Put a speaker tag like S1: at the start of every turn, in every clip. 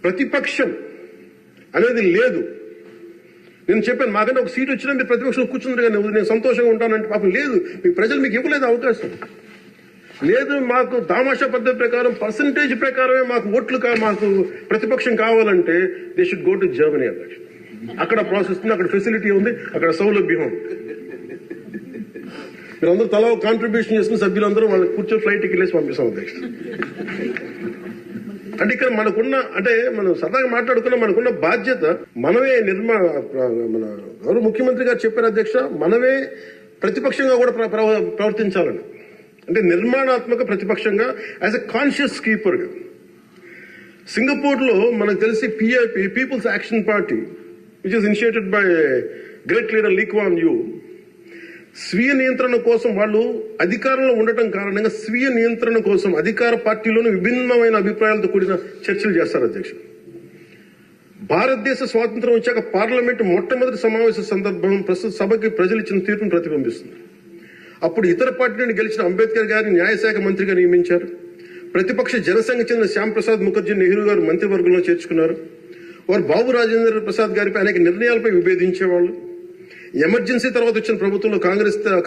S1: ప్రతిపక్షం అనేది లేదు. నేను చెప్పాను, మాకంటే ఒక సీట్ వచ్చినా మీరు ప్రతిపక్షం కూర్చుంటారు కానీ నేను సంతోషంగా ఉంటానంటే పాపం లేదు. మీ ప్రజలు మీకు ఇవ్వలేదు అవకాశం. లేదు, మాకు దామాషా పద్ధతి ప్రకారం పర్సంటేజ్ ప్రకారమే మాకు ఓట్లు మాకు ప్రతిపక్షం కావాలంటే they should go to Germany అధ్యక్ష. అక్కడ ప్రాసెస్ ఉంది, అక్కడ ఫెసిలిటీ ఉంది, అక్కడ సౌలభ్యం ఉంది. మీరందరూ తలా కాంట్రిబ్యూషన్ చేసుకుని సభ్యులందరూ వాళ్ళకి కూర్చొని ఫ్లైట్ టికెట్లేసి పంపిస్తాం అధ్యక్ష. అంటే ఇక్కడ మనకున్న, అంటే మనం సరదాగా మనకున్న బాధ్యత మనమే మన గౌరవ ముఖ్యమంత్రి గారు చెప్పారు అధ్యక్ష, మనమే ప్రతిపక్షంగా కూడా ప్రవర్తించాలని. అంటే నిర్మాణాత్మక ప్రతిపక్షంగా యాజ్ ఎ కాన్షియస్ కీపర్ గా. సింగపూర్ లో మనకు తెలిసి PIP, people's action party, which is initiated by great leader Lee Kuan Yew, స్వీయ నియంత్రణ కోసం వాళ్ళు అధికారంలో ఉండటం కారణంగా స్వీయ నియంత్రణ కోసం అధికార పార్టీలోని విభిన్నమైన అభిప్రాయాలతో కూడిన చర్చలు చేస్తారు అధ్యక్ష. భారతదేశ స్వాతంత్రం వచ్చాక పార్లమెంట్ మొట్టమొదటి సమావేశ సందర్భం ప్రస్తుత సభకి ప్రజలు ఇచ్చిన తీర్పును ప్రతిబింబిస్తుంది. అప్పుడు ఇతర పార్టీ నుండి గెలిచిన అంబేద్కర్ గారిని న్యాయశాఖ మంత్రిగా నియమించారు. ప్రతిపక్ష జనసంఘ చెందిన శ్యామ్ ప్రసాద్ ముఖర్జీ నెహ్రూ గారు మంత్రివర్గంలో చేర్చుకున్నారు. వారు బాబు రాజేంద్ర ప్రసాద్ గారిపై అనేక నిర్ణయాలపై విభేదించేవాళ్ళు. ఎమర్జెన్సీ తర్వాత వచ్చిన ప్రభుత్వంలో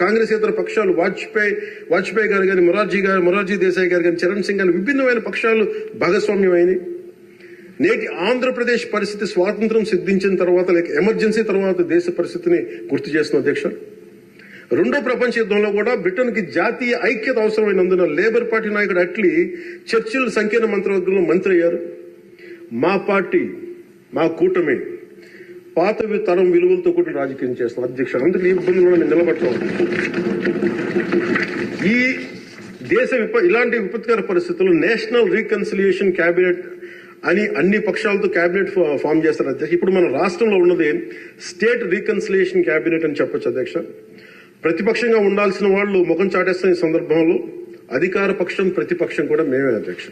S1: కాంగ్రెసేతర పక్షాలు వాజ్పేయి గారు కానీ, మొరార్జీ దేశాయ్ గారు కానీ, చరణ్ సింగ్ గారు విభిన్నమైన పక్షాలు భాగస్వామ్యమైనవి. నేటి ఆంధ్రప్రదేశ్ పరిస్థితి స్వాతంత్రం సిద్ధించిన తర్వాత లేక ఎమర్జెన్సీ తర్వాత దేశ పరిస్థితిని గుర్తు చేస్తున్న అధ్యక్ష. రెండో ప్రపంచ యుద్ధంలో కూడా బ్రిటన్ కి జాతీయ ఐక్యత అవసరమైనందున లేబర్ పార్టీ నాయకుడు అట్లీ చర్చిల్ సంకీర్ణ మంత్రివర్గంలో మంత్రి అయ్యారు. మా పార్టీ, మా కూటమి పాత తరం విలువలతో కూడిన రాజకీయం చేస్తాం అధ్యక్ష. అందుకు ఈ ఇబ్బందులు మేము నిలబడతాం. ఈ దేశ ఇలాంటి విపత్కర పరిస్థితుల్లో నేషనల్ రీకన్సిలియేషన్ క్యాబినెట్ అని అన్ని పక్షాలతో క్యాబినెట్ ఫామ్ చేస్తారు అధ్యక్ష. ఇప్పుడు మన రాష్ట్రంలో ఉన్నది స్టేట్ రీకన్సిలియేషన్ క్యాబినెట్ అని చెప్పొచ్చు అధ్యక్ష. ప్రతిపక్షంగా ఉండాల్సిన వాళ్ళు ముఖం చాటేస్తున్న ఈ సందర్భంలో అధికార పక్షం, ప్రతిపక్షం కూడా మేమే అధ్యక్ష.